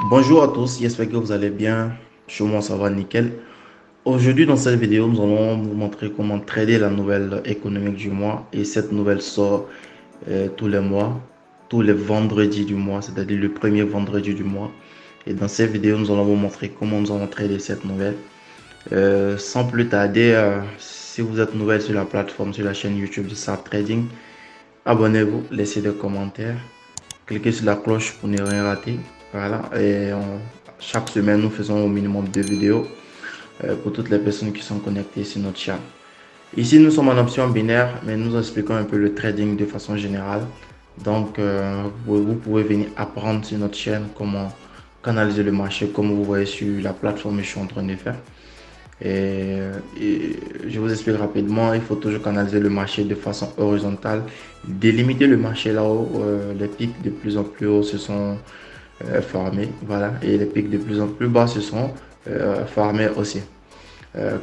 Bonjour à tous, j'espère que vous allez bien. Chez moi, ça va nickel. Aujourd'hui, dans cette vidéo, nous allons vous montrer comment trader la nouvelle économique du mois. Et cette nouvelle sort tous les mois, tous les vendredis du mois, c'est-à-dire le premier vendredi du mois. Et dans cette vidéo, nous allons vous montrer comment nous allons trader cette nouvelle. Sans plus tarder, si vous êtes nouvelle sur la plateforme, sur la chaîne YouTube de Sharp Trading, abonnez-vous, laissez des commentaires. Cliquez sur la cloche pour ne rien rater. Voilà. Chaque semaine, nous faisons au minimum 2 vidéos pour toutes les personnes qui sont connectées sur notre chaîne. Ici, nous sommes en option binaire, mais nous expliquons un peu le trading de façon générale. Donc, vous pouvez venir apprendre sur notre chaîne comment canaliser le marché, comme vous voyez sur la plateforme que je suis en train de faire. Et je vous explique rapidement, il faut toujours canaliser le marché de façon horizontale, délimiter le marché là-haut, les pics de plus en plus hauts se sont formés, voilà, et les pics de plus en plus bas se sont formés aussi.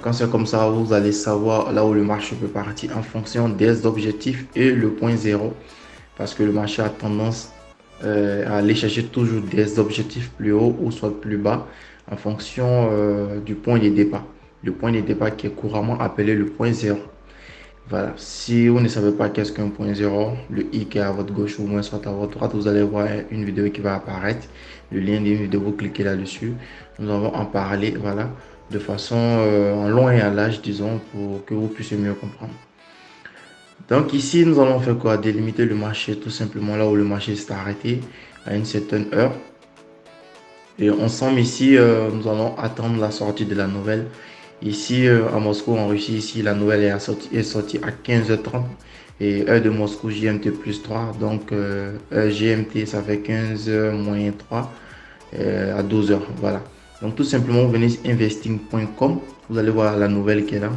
Quand c'est comme ça, vous allez savoir là où le marché peut partir en fonction des objectifs et le point zéro, parce que le marché a tendance à aller chercher toujours des objectifs plus hauts ou soit plus bas en fonction du point de départ. Le point de départ qui est couramment appelé le point zéro. Voilà. Si vous ne savez pas qu'est-ce qu'un point zéro, le i qui est à votre gauche ou moins soit à votre droite, vous allez voir une vidéo qui va apparaître. Le lien d'une vidéo, vous cliquez là-dessus. Nous allons en parler, voilà, de façon en long et en large, disons, pour que vous puissiez mieux comprendre. Donc ici, nous allons faire quoi? Délimiter le marché tout simplement là où le marché s'est arrêté à une certaine heure. Et ensemble ici, nous allons attendre la sortie de la nouvelle. Ici, à Moscou, en Russie, ici, la nouvelle est sortie à 15h30 et heure de Moscou, GMT plus 3. Donc, heure GMT, ça fait 15h moins 3 à 12h. Voilà. Donc, tout simplement, vous venez sur investing.com. Vous allez voir la nouvelle qui est là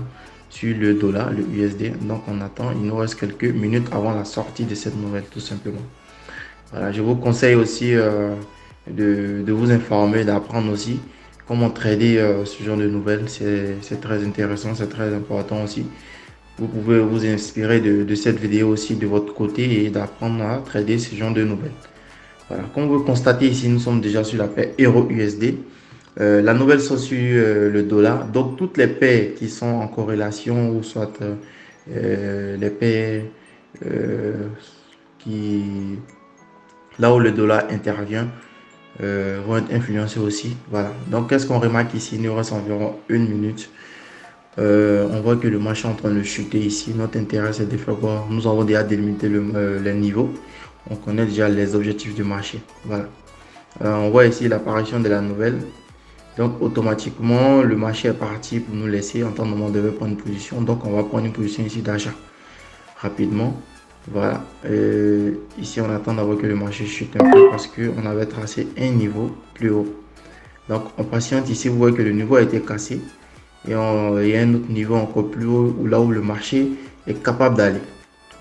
sur le dollar, le USD. Donc, on attend. Il nous reste quelques minutes avant la sortie de cette nouvelle, tout simplement. Voilà. Je vous conseille aussi de vous informer, d'apprendre aussi comment trader ce genre de nouvelles. C'est très intéressant, c'est très important aussi. Vous pouvez vous inspirer de cette vidéo aussi de votre côté et d'apprendre à trader ce genre de nouvelles. Voilà. Comme vous le constatez ici, nous sommes déjà sur la paire Euro-USD. La nouvelle sont sur le dollar. Donc, toutes les paires qui sont en corrélation ou soit les paires qui, là où le dollar intervient, vont être influencés aussi. Voilà. Donc, qu'est-ce qu'on remarque ici? Il nous reste environ une minute. On voit que le marché est en train de chuter ici. Notre intérêt, c'est de faire quoi? Nous avons déjà délimité les niveaux. On connaît déjà les objectifs du marché. Voilà. On voit ici l'apparition de la nouvelle. Donc, automatiquement, le marché est parti pour nous laisser. En temps normal, on devait prendre une position. Donc, on va prendre une position ici d'achat rapidement. Voilà. Ici, on attend d'avoir que le marché chute un peu parce qu'on avait tracé un niveau plus haut. Donc, on patiente ici. Vous voyez que le niveau a été cassé. Et il y a un autre niveau encore plus haut où là où le marché est capable d'aller.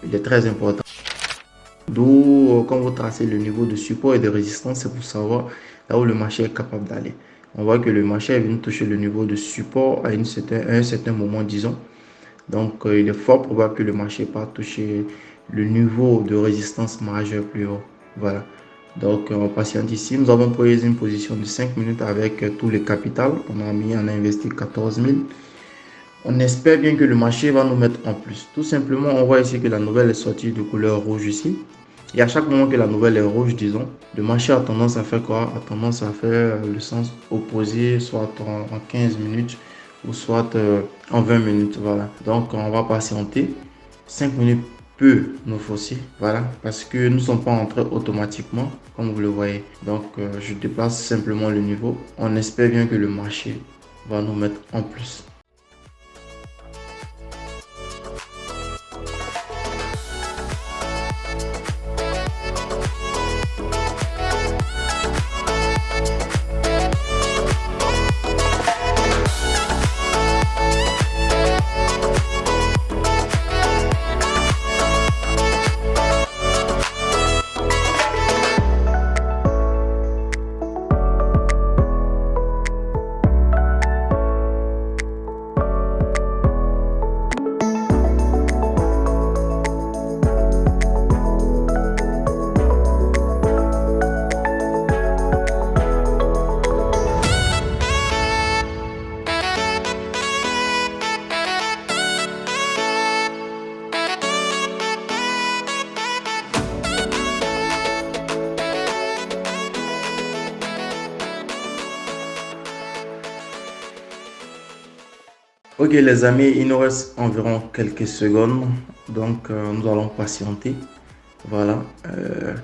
Il est très important. D'où, quand vous tracez le niveau de support et de résistance, c'est pour savoir là où le marché est capable d'aller. On voit que le marché est venu toucher le niveau de support à un certain moment, disons. Donc, il est fort probable que le marché pas toucher le niveau de résistance majeure plus haut. Voilà. Donc, on patiente ici. Nous avons pris une position de 5 minutes avec tous les capitals. On a investi 14 000. On espère bien que le marché va nous mettre en plus. Tout simplement, on voit ici que la nouvelle est sortie de couleur rouge ici. Et à chaque moment que la nouvelle est rouge, disons, le marché a tendance à faire quoi? A tendance à faire le sens opposé, soit en 15 minutes ou soit en 20 minutes. Voilà. Donc, on va patienter. 5 minutes peut nous fausser. Voilà. Parce que nous ne sommes pas entrés automatiquement, comme vous le voyez. Donc, je déplace simplement le niveau. On espère bien que le marché va nous mettre en plus. Ok les amis, il nous reste environ quelques secondes, donc nous allons patienter. Voilà,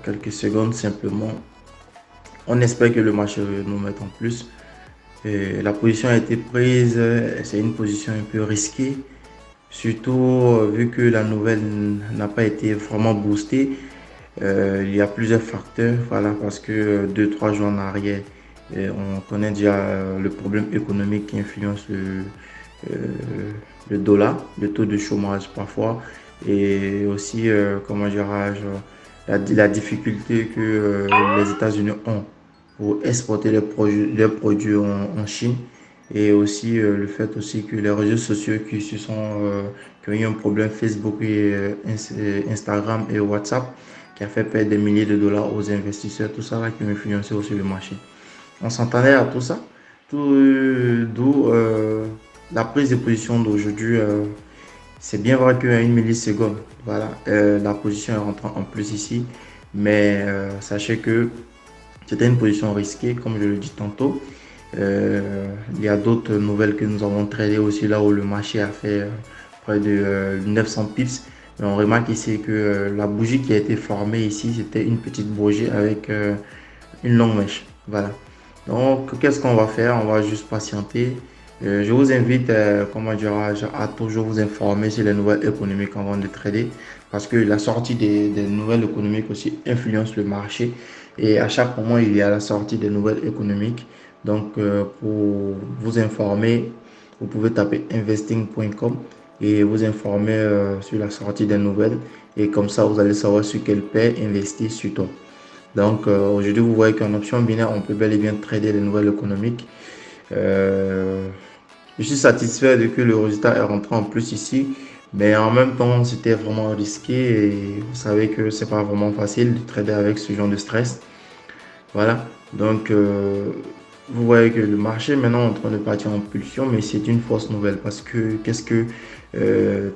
quelques secondes simplement. On espère que le marché nous mette en plus. Et la position a été prise, c'est une position un peu risquée, surtout vu que la nouvelle n'a pas été vraiment boostée. Il y a plusieurs facteurs, voilà, parce que 2, 3 jours en arrière, on connaît déjà le problème économique qui influence euh, le dollar, le taux de chômage parfois, et aussi, comment dirais-je, la difficulté que les États-Unis ont pour exporter leurs produits en Chine, et aussi le fait aussi que les réseaux sociaux qui ont eu un problème, Facebook et Instagram et WhatsApp, qui a fait perdre des milliers de dollars aux investisseurs, tout ça là qui a influencé aussi le marché. On s'entendait à tout ça, d'où la prise de position d'aujourd'hui. C'est bien vrai qu'à une milliseconde, voilà, la position est rentrée en plus ici, mais sachez que c'était une position risquée, comme je le dis tantôt. Il y a d'autres nouvelles que nous avons tradées aussi là où le marché a fait près de 900 pips. Mais on remarque ici que la bougie qui a été formée ici, c'était une petite bougie avec une longue mèche. Voilà. Donc, qu'est-ce qu'on va faire? On va juste patienter. Je vous invite, comment dirais-je, à toujours vous informer sur les nouvelles économiques avant de trader parce que la sortie des nouvelles économiques aussi influence le marché et à chaque moment, il y a la sortie des nouvelles économiques. Donc, pour vous informer, vous pouvez taper investing.com et vous informer sur la sortie des nouvelles et comme ça, vous allez savoir sur quelle paire investir sur toi. Donc aujourd'hui, vous voyez qu'en option binaire, on peut bel et bien trader les nouvelles économiques. Euh, je suis satisfait de que le résultat est rentré en plus ici, mais en même temps, c'était vraiment risqué et vous savez que c'est pas vraiment facile de trader avec ce genre de stress. Voilà. Donc vous voyez que le marché maintenant est en train de partir en pulsion, mais c'est une fausse nouvelle parce que qu'est-ce que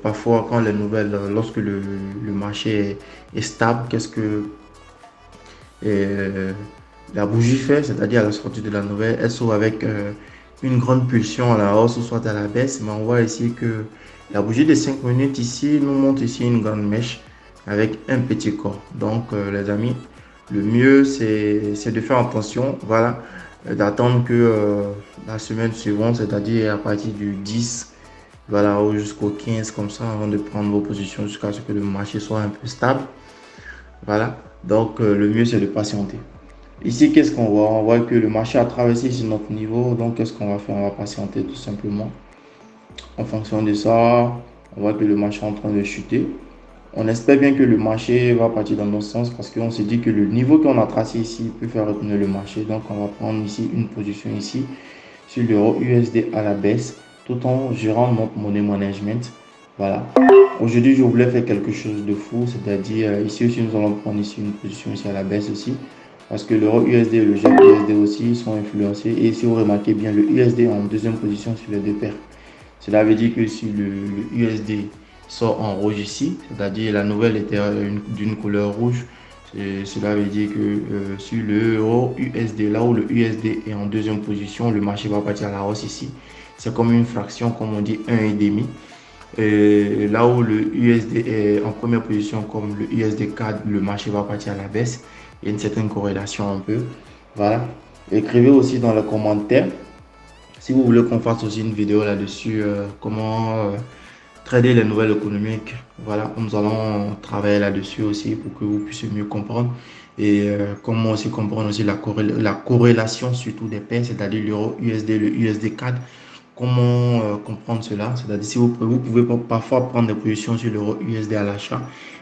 parfois quand les nouvelles, lorsque le marché est stable, qu'est-ce que et la bougie fait, c'est-à-dire à la sortie de la nouvelle, elle s'ouvre avec une grande pulsion à la hausse ou soit à la baisse. Mais on voit ici que la bougie de 5 minutes ici nous montre ici une grande mèche avec un petit corps. Donc les amis, le mieux c'est de faire attention, voilà, d'attendre que la semaine suivante, c'est-à-dire à partir du 10, voilà, jusqu'au 15 comme ça, avant de prendre vos positions jusqu'à ce que le marché soit un peu stable. Voilà, donc le mieux c'est de patienter. Ici, qu'est-ce qu'on voit? On voit que le marché a traversé ici notre niveau. Donc, qu'est-ce qu'on va faire? On va patienter tout simplement. En fonction de ça, on voit que le marché est en train de chuter. On espère bien que le marché va partir dans notre sens parce qu'on se dit que le niveau qu'on a tracé ici peut faire retenir le marché. Donc, on va prendre ici une position ici sur l'euro USD à la baisse tout en gérant notre money management. Voilà. Aujourd'hui, je voulais faire quelque chose de fou, c'est-à-dire ici aussi, nous allons prendre ici une position ici à la baisse aussi. Parce que l'euro USD et le GBP USD aussi sont influencés. Et si vous remarquez bien, le USD est en deuxième position sur les deux paires. Cela veut dire que si le USD sort en rouge ici, c'est-à-dire la nouvelle était d'une couleur rouge, cela veut dire que sur le euro USD, là où le USD est en deuxième position, le marché va partir à la hausse ici. C'est comme une fraction, comme on dit, 1,5. Et là où le USD est en première position, comme le USD CAD, le marché va partir à la baisse. Il y a une certaine corrélation un peu. Voilà. Écrivez aussi dans les commentaires si vous voulez qu'on fasse aussi une vidéo là-dessus, comment trader les nouvelles économiques. Voilà, nous allons travailler là-dessus aussi pour que vous puissiez mieux comprendre. Et comment aussi comprendre aussi la corrélation surtout des paires, c'est-à-dire l'euro USD, le USD CAD. Comment comprendre cela? C'est-à-dire si vous pouvez parfois prendre des positions sur l'euro USD à l'achat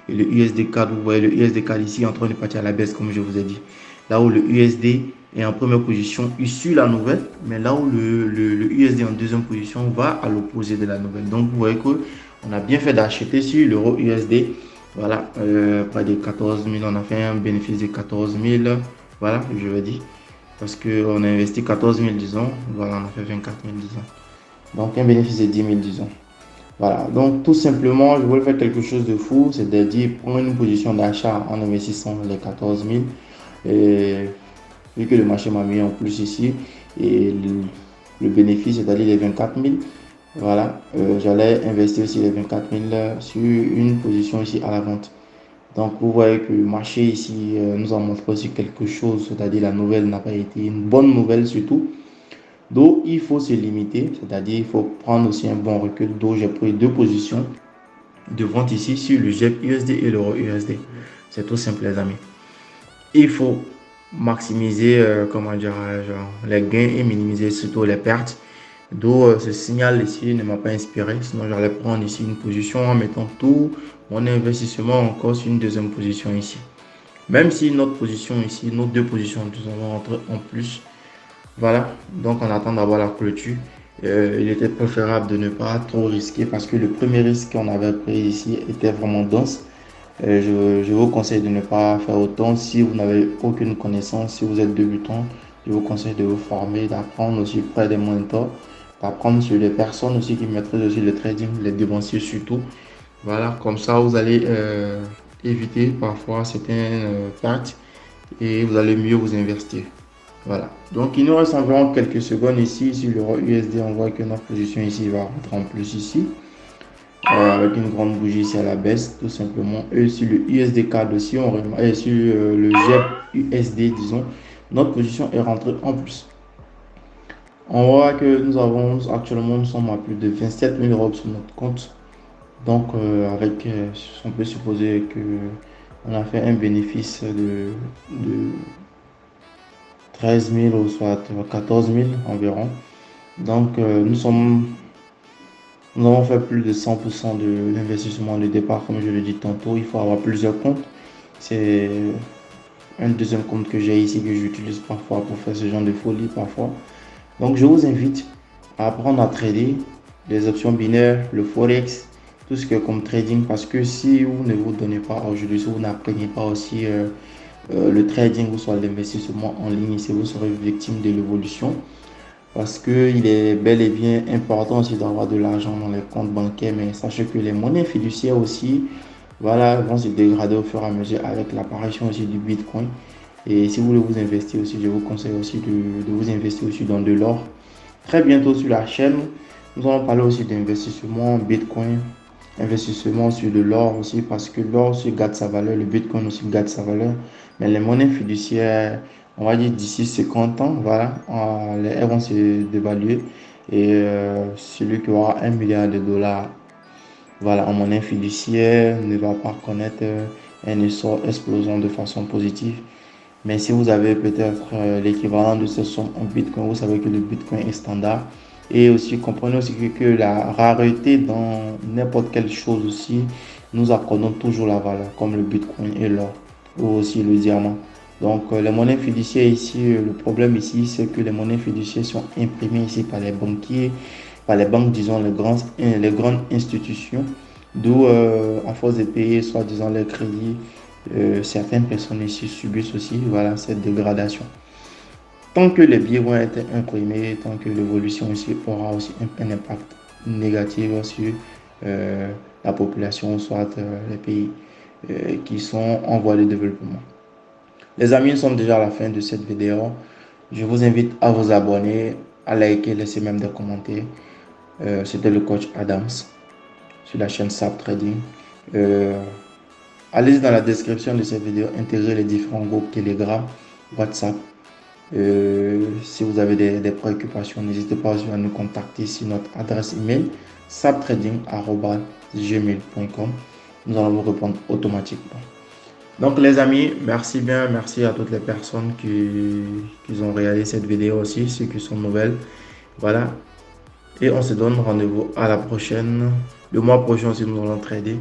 et le USD CAD, vous voyez le USD CAD ici en train de partir à la baisse comme je vous ai dit. Là où le USD est en première position issue la nouvelle, mais là où le USD en deuxième position va à l'opposé de la nouvelle. Donc vous voyez qu'on a bien fait d'acheter sur l'euro USD. Voilà, près de 14 000, on a fait un bénéfice de 14 000, voilà, je vais dire, parce qu'on a investi 14 000, disons, voilà, on a fait 24 000, disons. Donc, un bénéfice de 10 000, disons. Voilà. Donc, tout simplement, je voulais faire quelque chose de fou, c'est-à-dire prendre une position d'achat en investissant les 14 000. Et vu que le marché m'a mis en plus ici, et le bénéfice, c'est-à-dire les 24 000, Voilà, j'allais investir aussi les 24 000 sur une position ici à la vente. Donc, vous voyez que le marché ici nous a montré aussi quelque chose, c'est-à-dire la nouvelle n'a pas été une bonne nouvelle surtout. Donc, il faut se limiter, c'est-à-dire il faut prendre aussi un bon recul. Donc, j'ai pris deux positions de vente ici sur le JEP USD et l'euro USD. C'est tout simple, les amis. Il faut maximiser comment dire, les gains et minimiser surtout les pertes. D'où ce signal ici ne m'a pas inspiré. Sinon, j'allais prendre ici une position en mettant tout mon investissement encore sur une deuxième position ici. Même si notre position ici, nos deux positions, nous allons rentrer en plus. Voilà, donc on attend d'avoir la clôture. Il était préférable de ne pas trop risquer parce que le premier risque qu'on avait pris ici était vraiment dense. Je vous conseille de ne pas faire autant si vous n'avez aucune connaissance, si vous êtes débutant. Je vous conseille de vous former, d'apprendre aussi près des mentors, d'apprendre sur les personnes aussi qui maîtrisent aussi le trading, les dévanciers surtout. Voilà, comme ça vous allez éviter parfois certaines pertes et vous allez mieux vous investir. Voilà. Donc, il nous reste environ quelques secondes ici. Sur l'euro USD, on voit que notre position ici va rentrer en plus ici. Avec une grande bougie ici à la baisse, tout simplement. Et sur le USD CAD aussi, et sur le JEP USD, disons, notre position est rentrée en plus. On voit que nous avons actuellement, nous sommes à plus de 27 000 euros sur notre compte. Donc, on peut supposer que on a fait un bénéfice de 13 000 ou soit 14 000 environ. Donc, nous avons fait plus de 100% de l'investissement de départ, comme je le dis tantôt. Il faut avoir plusieurs comptes. C'est un deuxième compte que j'ai ici que j'utilise parfois pour faire ce genre de folie parfois. Donc, je vous invite à apprendre à trader les options binaires, le forex, tout ce qui est comme trading, parce que si vous ne vous donnez pas aujourd'hui, si vous n'apprenez pas aussi le trading ou soit l'investissement en ligne, ici vous serez victime de l'évolution. Parce qu'il est bel et bien important aussi d'avoir de l'argent dans les comptes bancaires, mais sachez que les monnaies fiduciaires aussi, voilà, vont se dégrader au fur et à mesure avec l'apparition aussi du Bitcoin. Et si vous voulez vous investir aussi, je vous conseille aussi de vous investir aussi dans de l'or. Très bientôt sur la chaîne, nous allons parler aussi d'investissement Bitcoin, investissement sur de l'or aussi, parce que l'or aussi garde sa valeur, le Bitcoin aussi garde sa valeur. Mais les monnaies fiduciaires, on va dire d'ici 50 ans, voilà, elles vont se dévaluer. Et celui qui aura 1 milliard de dollars, voilà, en monnaie fiduciaire ne va pas connaître un essor, explosion de façon positive. Mais si vous avez peut-être l'équivalent de ce somme en Bitcoin, vous savez que le Bitcoin est standard. Et aussi, comprenez aussi que la rareté dans n'importe quelle chose aussi, nous apprenons toujours la valeur, comme le Bitcoin et l'or, ou aussi le diamant. Donc, les monnaies fiduciaires ici, le problème ici, c'est que les monnaies fiduciaires sont imprimées ici par les banquiers, par les banques, disons, les grandes institutions, d'où, à force de payer, soi-disant, les crédits, certaines personnes ici subissent aussi voilà, cette dégradation. Tant que les billets vont être imprimés, tant que l'évolution ici aura aussi un impact négatif sur la population, soit les pays qui sont en voie de développement. Les amis, nous sommes déjà à la fin de cette vidéo. Je vous invite à vous abonner, à liker, laisser même des commentaires. C'était le coach Adams sur la chaîne SAP Trading. Allez dans la description de cette vidéo, intégrer les différents groupes Telegram, WhatsApp. Si vous avez des préoccupations, n'hésitez pas aussi à nous contacter sur notre adresse email saptrading@gmail.com. Nous allons vous répondre automatiquement. Donc les amis, merci bien, merci à toutes les personnes qui ont regardé cette vidéo aussi, ceux qui sont nouvelles. Voilà. Et on se donne rendez-vous à la prochaine. Le mois prochain aussi, nous allons trader.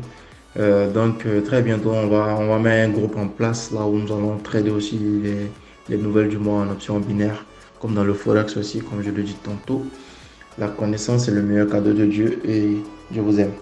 Très bientôt, on va mettre un groupe en place là où nous allons trader aussi les nouvelles du mois en option binaire, comme dans le Forex aussi, comme je le dis tantôt. La connaissance est le meilleur cadeau de Dieu et je vous aime.